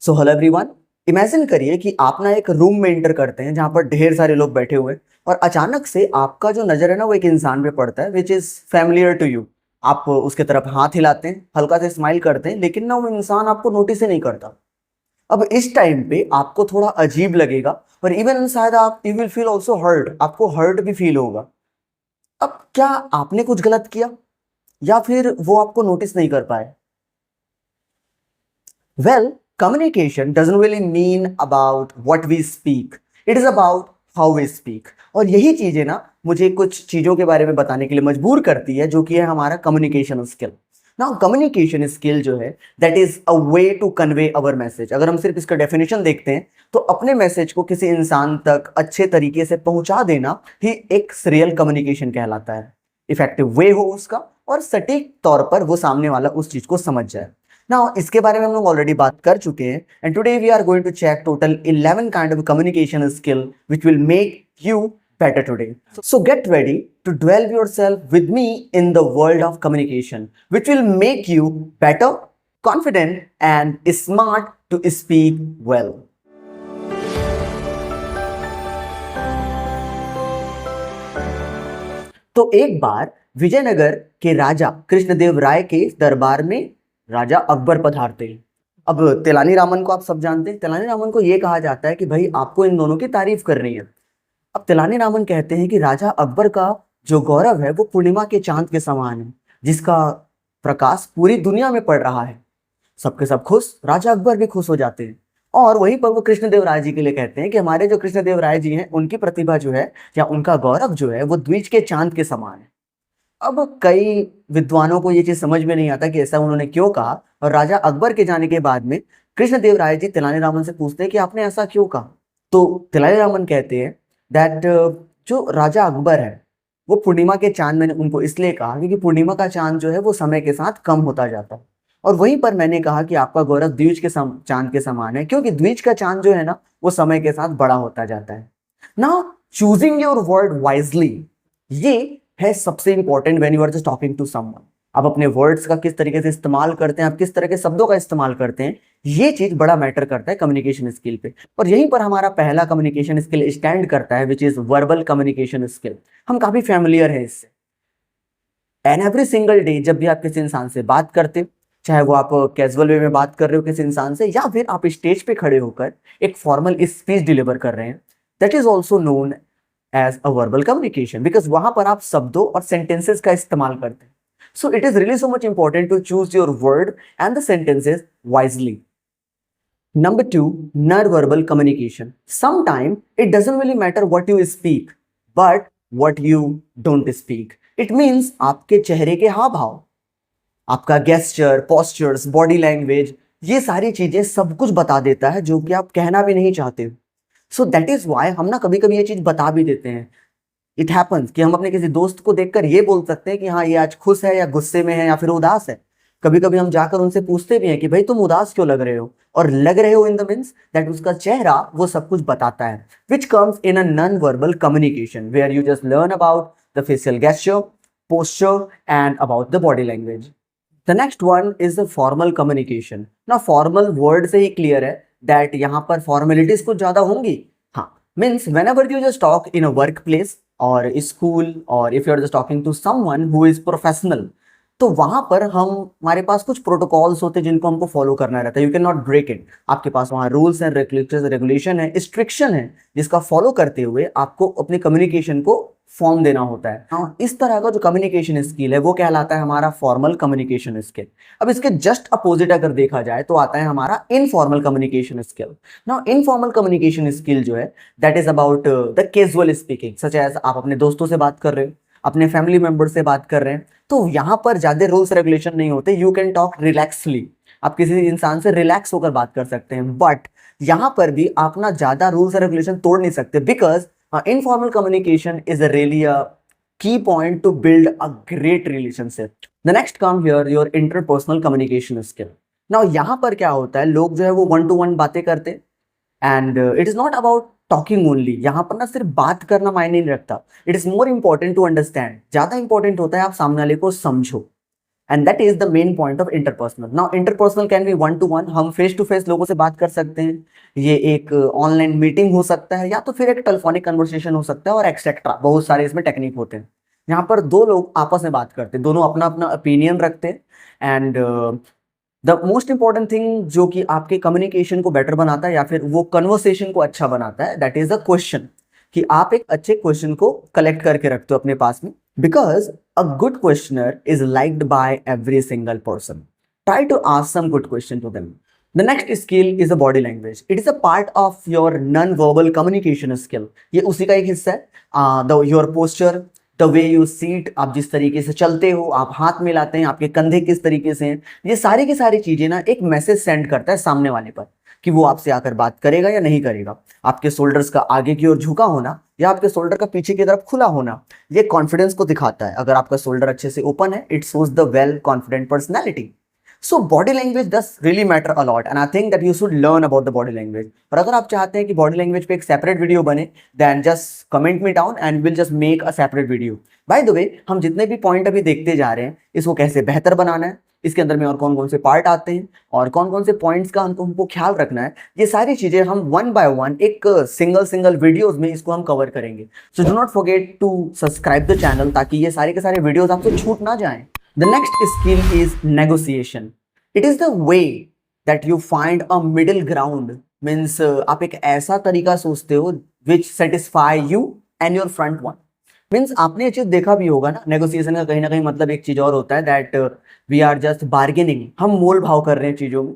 So hello everyone. Imagine करिए कि आप ना एक रूम में एंटर करते हैं जहां पर ढेर सारे लोग बैठे हुए हैं और अचानक से आपका जो नजर है ना वो एक इंसान पे पड़ता है which is familiar to you. आप उसके तरफ हाथ हिलाते हैं, हल्का से स्माइल करते हैं, लेकिन ना वो इंसान आपको नोटिस ही नहीं करता। अब इस टाइम पे आपको थोड़ा अजीब लगेगा और इवन शायद आप you will feel also hurt, आपको हर्ट भी फील होगा। अब क्या आपने कुछ गलत किया या फिर वो आपको नोटिस नहीं कर पाए? Well, communication doesn't really mean about what we speak. It is about how we speak. और यही चीजें ना मुझे कुछ चीजों के बारे में बताने के लिए मजबूर करती है, जो कि है हमारा communication skill. Now communication skill जो है that is a way to convey our message. अगर हम सिर्फ इसका डेफिनेशन देखते हैं तो अपने मैसेज को किसी इंसान तक अच्छे तरीके से पहुंचा देना ही एक रियल कम्युनिकेशन कहलाता है। इफेक्टिव वे हो उसका और सटीक तौर पर वो सामने वाला उस चीज को समझ जाए। नाउ इसके बारे में हम लोग ऑलरेडी बात कर चुके हैं and today we are going to check total 11 kind of communication skill which will make you better today. So get ready to dwell yourself with me in the world of communication, which will make you better, confident, and smart to speak well. तो एक बार विजयनगर के राजा कृष्णदेव राय के दरबार में राजा अकबर पधारते हैं। अब तेलानी रामन को आप सब जानते हैं। तेलानी रामन को यह कहा जाता है कि भाई आपको इन दोनों की तारीफ करनी है। अब तेलानी रामन कहते हैं कि राजा अकबर का जो गौरव है वो पूर्णिमा के चांद के समान है, जिसका प्रकाश पूरी दुनिया में पड़ रहा है। सबके सब खुश, राजा अकबर भी खुश हो जाते हैं। और वहीं पर वो कृष्णदेव राय जी के लिए कहते हैं कि हमारे जो कृष्णदेव राय जी हैं उनकी प्रतिभा जो है या उनका गौरव जो है वो द्विज के चांद के समान है। अब कई विद्वानों को ये चीज समझ में नहीं आता कि ऐसा उन्होंने क्यों कहा, और राजा अकबर के जाने के बाद में कृष्णदेव राय जी तेलानी रामन से पूछते हैं कि आपने ऐसा क्यों कहा। तो तेलानी रामन कहते हैं दैट जो राजा अकबर है वो पूर्णिमा के चांद, मैंने उनको इसलिए कहा क्योंकि पूर्णिमा का चांद जो है वो समय के साथ कम होता जाता है। और वहीं पर मैंने कहा कि आपका गौरव द्विज के चांद के समान है, क्योंकि द्विज का चांद जो है ना वो समय के साथ बड़ा होता जाता है। Now choosing your word wisely, ये है सबसे important when you are just talking to someone. आप अपने वर्ड्स का किस तरीके से इस्तेमाल करते हैं, आप किस तरह के शब्दों का इस्तेमाल करते हैं, ये चीज बड़ा मैटर करता है कम्युनिकेशन स्किल पे। और यहीं पर हमारा पहला कम्युनिकेशन स्किल स्टैंड करता है which is verbal communication skill. हम काफी फैमिलियर है इससे। एंड एवरी सिंगल डे जब भी आप किसी इंसान से बात करते हो, चाहे वो आप कैजुअल वे में बात कर रहे हो किसी इंसान से या फिर आप स्टेज पे खड़े होकर एक फॉर्मल स्पीच डिलीवर कर रहे हैं, that is also known as a verbal communication, because वहां पर आप शब्दों और सेंटेंसेस का इस्तेमाल करते हैं। So it is really so much important to choose your word and the sentences wisely. Number 2, non-verbal communication. Sometimes it doesn't really matter what you speak, but what you don't speak. It means आपके चेहरे के हाव भाव, आपका gesture, postures, body language, ये सारी चीजें सब कुछ बता देता है जो कि आप कहना भी नहीं चाहते हो। सो दैट इज वाई हम ना कभी कभी ये चीज बता भी देते हैं। इट हैपन्स कि हम अपने किसी दोस्त को देखकर ये बोल सकते हैं कि हाँ ये आज खुश है या गुस्से में है या फिर उदास है। कभी कभी हम जाकर उनसे पूछते भी हैं कि भाई तुम उदास क्यों लग रहे हो, और लग रहे हो इन द मीन्स दैट उसका चेहरा वो सब कुछ बताता है, which comes in a non verbal communication where you just learn about the facial gesture, posture and about the body language. The next one is the formal communication. ना formal word से ही क्लियर है that यहाँ पर formalities कुछ ज्यादा होंगी। हाँ, means whenever you just talk in a work place और स्कूल और if you are just talking to someone who is professional, तो वहां पर हमारे पास कुछ प्रोटोकॉल्स होते हैं जिनको हमको फॉलो करना रहता है। You can not break it. आपके पास वहां रूल्स एंड रेगुलेशन है, स्ट्रिक्शन है, जिसका फॉलो करते हुए आपको अपने कम्युनिकेशन को फॉर्म देना होता है। हाँ, इस तरह का जो कम्युनिकेशन स्किल है वो कहलाता है हमारा फॉर्मल कम्युनिकेशन स्किल। अब इसके जस्ट अपोजिट अगर देखा जाए तो आता है हमारा informal communication skill. Now informal communication skill जो है that is about the casual speaking, such as आप अपने दोस्तों से बात कर रहे हो, अपने फैमिली मेंबर से बात कर रहे हैं, तो यहाँ पर ज्यादा रूल्स रेगुलेशन नहीं होते। यू कैन टॉक रिलैक्सली, आप किसी इंसान से रिलैक्स होकर बात कर सकते हैं, बट यहाँ पर भी आप ना ज्यादा रूल्स रेगुलेशन तोड़ नहीं सकते, because informal communication is a really a key point to build a great relationship. The next come here your interpersonal communication skill. Now यहाँ पर क्या होता है, लोग जो है वो one to one बातें करते हैं and it is not about talking only. यहाँ पर ना सिर्फ बात करना मायने नहीं रखता, it is more important to understand. ज़्यादा important होता है आप सामने वाले को समझो। And that is the main point of interpersonal. Now interpersonal can be one two one, हम फेस टू फेस लोगों से बात कर सकते हैं, ये एक ऑनलाइन मीटिंग हो सकता है, या तो फिर एक टेलीफोनिक कन्वर्सेशन हो सकता है, और एक्सेट्रा बहुत सारे इसमें टेक्निक होते हैं. यहाँ पर दो लोग आपस में बात करते हैं, दोनों अपना अपना ओपिनियन रखते हैं. And the most important thing जो कि आपके कम्युनिकेशन को बेटर बनाता है या फिर वो कन्वर्सेशन को अच्छा बनाता है, दैट इज द क्वेश्चन. कि आप एक अच्छे क्वेश्चन को कलेक्ट करके रखते हो अपने पास में. Because a good questioner is liked by every single person. Try to ask some good question to them. The next skill is the body language. It is a part of your non-verbal communication skill. ये उसी का एक हिस्सा है. Your posture, the way you sit, आप जिस तरीके से चलते हो, आप हाथ मिलाते हैं, आपके कंधे किस तरीके से हैं, ये सारी की सारी चीजें ना एक मैसेज सेंड करता है सामने वाले पर कि वो आपसे आकर बात करेगा या नहीं करेगा. आपके शोल्डर्स का आगे की ओर झुका होना या आपके शोल्डर का पीछे की तरफ खुला होना, ये कॉन्फिडेंस को दिखाता है. अगर आपका शोल्डर अच्छे से ओपन है, it shows the well confident personality. So body language does really matter a lot, and I think that you should learn about the body language. और अगर आप चाहते हैं कि body language पे एक separate video बने, then just comment me down and we'll just make a separate video. By the way, हम जितने भी point अभी देखते जा रहे हैं, इसको कैसे बेहतर बनाना है, इसके अंदर में और कौन कौन से पार्ट आते हैं और कौन कौन से पॉइंट्स का हमको ख्याल रखना है, ये सारी चीजें हम वन बाय वन एक सिंगल वीडियोस में इसको हम कवर करेंगे. So do not forget to subscribe the channel ताकि ये सारे के सारे वीडियोस आपको छूट ना जाएं. The next skill is negotiation. It is the way that you find a middle ground. Means आप एक ऐसा तरीका सोचते हो which satisfy you and your front one. Means आपने ये चीज देखा भी होगा ना, नेगोशिएशन का कहीं ना कहीं मतलब एक चीज और होता है that we are just bargaining. हम मोल भाव कर रहे हैं चीजों में,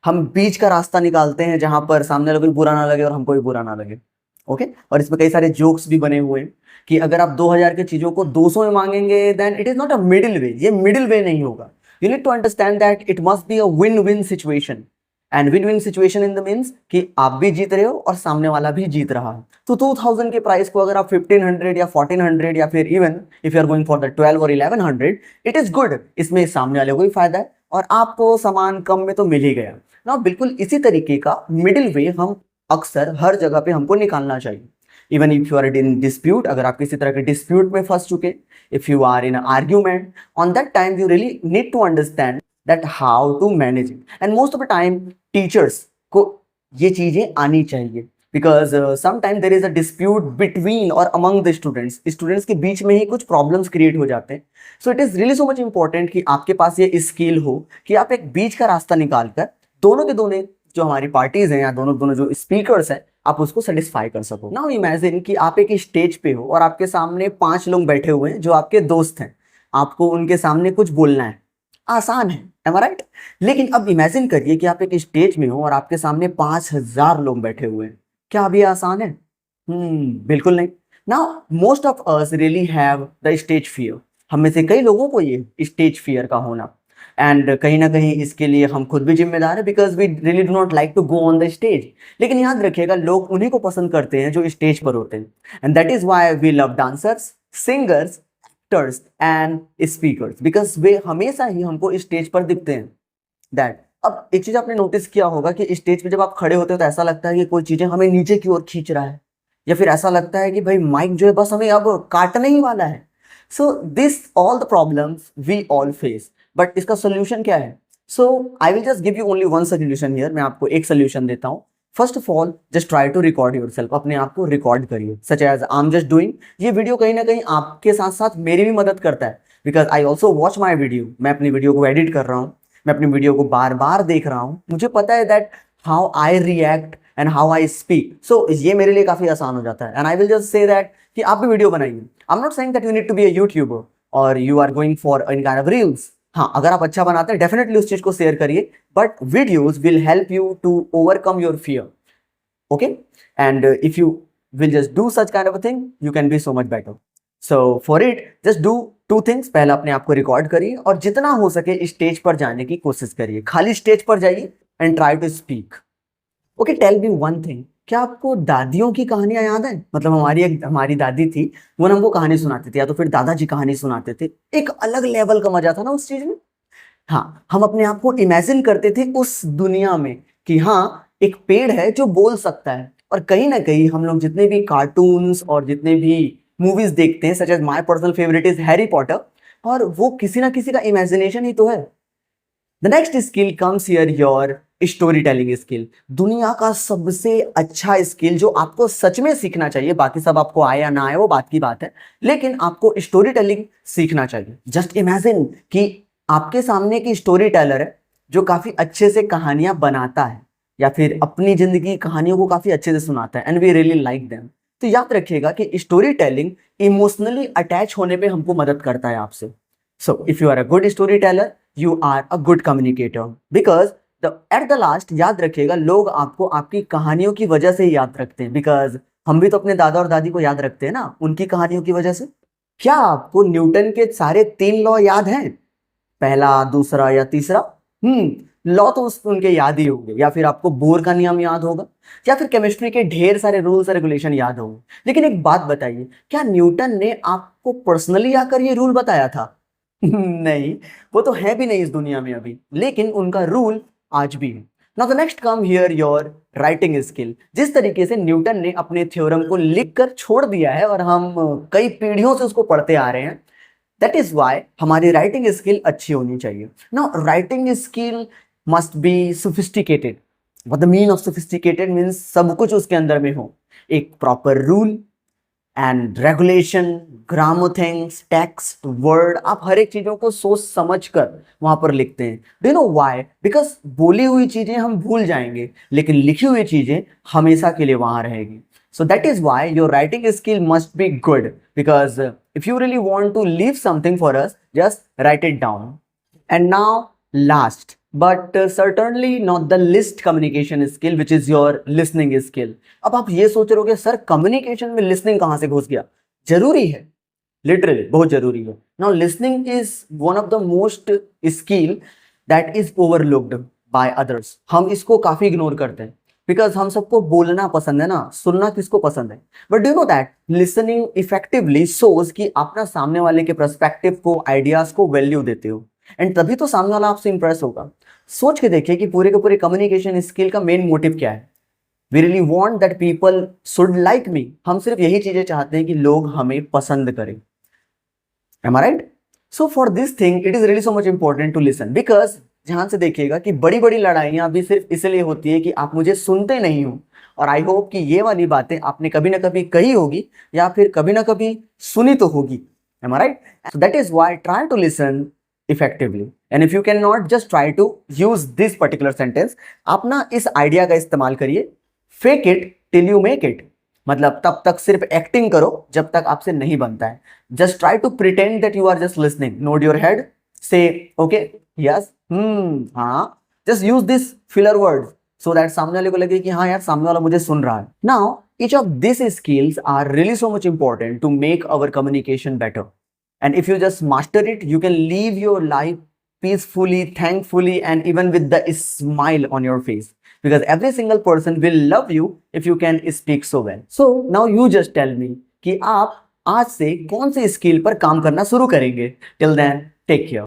हम बीच का रास्ता निकालते हैं जहां पर सामने वाले को भी बुरा ना लगे और हमको भी बुरा ना लगे. ओके और इसमें कई सारे जोक्स भी बने हुए हैं कि अगर आप 2000 के चीजों को 200 में मांगेंगे then it is not a middle way. ये मिडिल वे नहीं होगा. You need to understand that it must be a win win situation. And win win situation in the means कि आप भी जीत रहे हो और सामने वाला भी जीत रहा है. तो 2000 के प्राइस को अगर आप 1500 या 1400 या फिर even if you are going for the 12 और 1100, इट इज गुड. इसमें सामने वाले को भी फायदा है और आपको सामान कम में तो मिल ही गया ना. बिल्कुल इसी तरीके का मिडिल वे हम अक्सर हर जगह पे हमको निकालना चाहिए. Even if you are in dispute, अगर आप किसी तरह के डिस्प्यूट में फंस चुके, if you are in argument, on that time you really need to understand that how to manage it. And most of the time teachers को ये चीजें आनी चाहिए because sometime there is a dispute between और among the students के बीच में ही कुछ प्रॉब्लम्स क्रिएट हो जाते हैं. So it is really so much important कि आपके पास ये स्किल हो कि आप एक बीच का रास्ता निकालकर दोनों के दोनों जो हमारी पार्टीज हैं या दोनों जो स्पीकर्स हैं, आप उसको सेटिस्फाई कर सको. नाउ इमेजिन कि आप एक स्टेज पे हो और आपके सामने 5 लोग बैठे हुए हैं जो आपके दोस्त हैं. आपको उनके सामने कुछ बोलना है, आसान है, am I right? लेकिन अब इमेजिन करिए कि आप एक स्टेज में हो और आपके सामने 5000 लोग बैठे हुए हैं. क्या अब ये आसान है? बिल्कुल नहीं. Now most of us really have the stage fear. हम में से कई लोगों को ये स्टेज फियर का होना, एंड कहीं ना कहीं इसके लिए हम खुद भी जिम्मेदार है because we really do not like to go on the stage. लेकिन याद रखिएगा, लोग उन्हीं को पसंद करते हैं जो स्टेज पर होते हैं. And that is why we love dancers, singers, actors and speakers because वे हमेशा ही हमको स्टेज पर दिखते हैं. दैट अब एक चीज आपने नोटिस किया होगा कि स्टेज पे जब आप खड़े होते हो तो ऐसा लगता है कि कोई चीजें हमें नीचे की ओर खींच रहा है, या फिर ऐसा लगता है कि भाई माइक जो है बस हमें अब काटने ही वाला है. So this all the problems we all face. But इसका सोल्यूशन क्या है? So I will just give you only one solution here. मैं आपको एक सोल्यूशन देता हूँ. First of all just try to record yourself. अपने आप को रिकॉर्ड करिए such as I am just doing. ये वीडियो कहीं ना कहीं आपके साथ साथ मेरी भी मदद करता है because I also watch my video. मैं अपनी वीडियो को एडिट कर रहा हूँ, मैं अपनी वीडियो को बार बार देख रहा हूँ. मुझे पता है that how I react and how I speak. So ये मेरे लिए काफी आसान हो जाता है. And I will just say that कि आप भी वीडियो बनाइए. I am not saying that you need to be a YouTuber और you are going for any kind of reels. हाँ, अगर आप अच्छा बनाते हैं डेफिनेटली उस चीज को शेयर करिए, but videos will help you to overcome your fear. Okay and if you will just do such kind of a thing, you can be so much better. So for it just do 2 things. पहला अपने आप को record करिए और जितना हो सके stage पर जाने की कोशिश करिए. खाली स्टेज पर जाइए and try to speak. Okay tell me one thing, क्या आपको दादियों की कहानियां याद है? मतलब हमारी दादी थी, वो हमको कहानी सुनाती थी या तो फिर दादाजी कहानी सुनाते थे. एक अलग लेवल का मजा था ना उस चीज में. हाँ, हम अपने आप को इमेजिन करते थे उस दुनिया में कि हाँ एक पेड़ है जो बोल सकता है. और कहीं ना कहीं हम लोग जितने भी कार्टून्स और जितने भी मूवीज देखते हैं, such as my personal favourite is Harry Potter. और वो किसी ना किसी का इमेजिनेशन ही तो है। The next skill comes here your story telling skill. दुनिया का सबसे अच्छा स्किल जो आपको सच में सीखना चाहिए, बाकी सब आपको आए या ना आए वो बात की बात है, लेकिन आपको स्टोरी टेलिंग सीखना चाहिए। जस्ट इमेजिन कि आपके सामने की स्टोरी टेलर है जो काफी अच्छे से कहानियां बनाता है या फिर अपनी जिंदगी की कहानियों को काफी अच्छे से सुनाता है, and we really like them. तो याद रखिएगा कि स्टोरी टेलिंग इमोशनली अटैच होने पे हमको मदद करता है आपसे। So if you are a good story teller, you are a good communicator, because at the last याद रखिएगा लोग आपको आपकी कहानियों की वजह से ही याद रखते हैं, बिकॉज हम भी तो अपने दादा और दादी को याद रखते हैं ना उनकी कहानियों की वजह से। क्या आपको न्यूटन के सारे 3 लॉ याद हैं? पहला, दूसरा या तीसरा? लॉ तो उनके याद ही होंगे, या फिर आपको बोर का नियम याद होगा, या फिर केमिस्ट्री के ढेर सारे रूल्स और रेगुलेशन याद होंगे। लेकिन एक बात बताइए, क्या न्यूटन ने आपको पर्सनली आकर ये रूल बताया था? नहीं, वो तो है भी नहीं इस दुनिया में अभी, लेकिन उनका रूल आज भी है। Now the next come here your writing skill. जिस तरीके से न्यूटन ने अपने थ्योरम को लिखकर छोड़ दिया है और हम कई पीढ़ियों से उसको पढ़ते आ रहे हैं, दैट इज वाई हमारी राइटिंग स्किल अच्छी होनी चाहिए। Now writing skill must be sophisticated. What the mean of sophisticated means सब कुछ उसके अंदर में हो, एक proper rule and regulation, grammar things, text, word, आप हर एक चीजों को सोच समझ कर वहां पर लिखते हैं। Do you know why? Because बोली हुई चीजें हम भूल जाएंगे, लेकिन लिखी हुई चीजें हमेशा के लिए वहां रहेगी। So that is why your writing skill must be good, because if you really want to leave something for us, just write it down. And now last but certainly not the least communication skill, which is your listening skill. अब आप ये सोच रहे हो कि sir communication में listening कहाँ से घुस गया? जरूरी है, लिटरली बहुत जरूरी है। Now listening is one of the most skill that is overlooked by others. हम इसको काफी इग्नोर करते हैं, बिकॉज हम सबको बोलना पसंद है ना, सुनना किसको पसंद है? But do know that listening effectively shows कि आप ना सामने वाले के पर्सपेक्टिव को, आइडियाज को वैल्यू देते हो, एंड तभी तो सामने वाला आपसे इंप्रेस होगा। सोच के देखिए कि पूरे के पूरे कम्युनिकेशन स्किल का मेन मोटिव क्या है। We really want that people should like me. हम सिर्फ यही चीजें चाहते हैं कि लोग हमें पसंद करें। Am I right? So for this thing, it is really so much important to listen, because ध्यान से देखिएगा कि बड़ी बड़ी लड़ाइयां भी सिर्फ इसलिए होती है कि आप मुझे सुनते नहीं हो। और आई होप कि ये वाली बातें आपने कभी ना कभी कही होगी या फिर कभी ना कभी सुनी तो होगी। Am I right? So that is why try to listen effectively. And if you cannot, just try to use this particular sentence. आप ना इस आइडिया का इस्तेमाल करिए, fake it till you make it. मतलब तब तक सिर्फ एक्टिंग करो जब तक आपसे नहीं बनता है। Just try to pretend that you are just listening, nod your head, say okay, yes, हाँ, just use this filler word so that सामने वाले को लगे कि हाँ यार सामने वाला मुझे सुन रहा है। Now each of this skills are really so much important to make our communication better, and if you just master it, you can live your life peacefully, thankfully, and even with the smile on your face, because every single person will love you if you can speak so well. So now you just tell me कि आप आज से कौन से skill पर काम करना शुरू करेंगे। Till then, take care.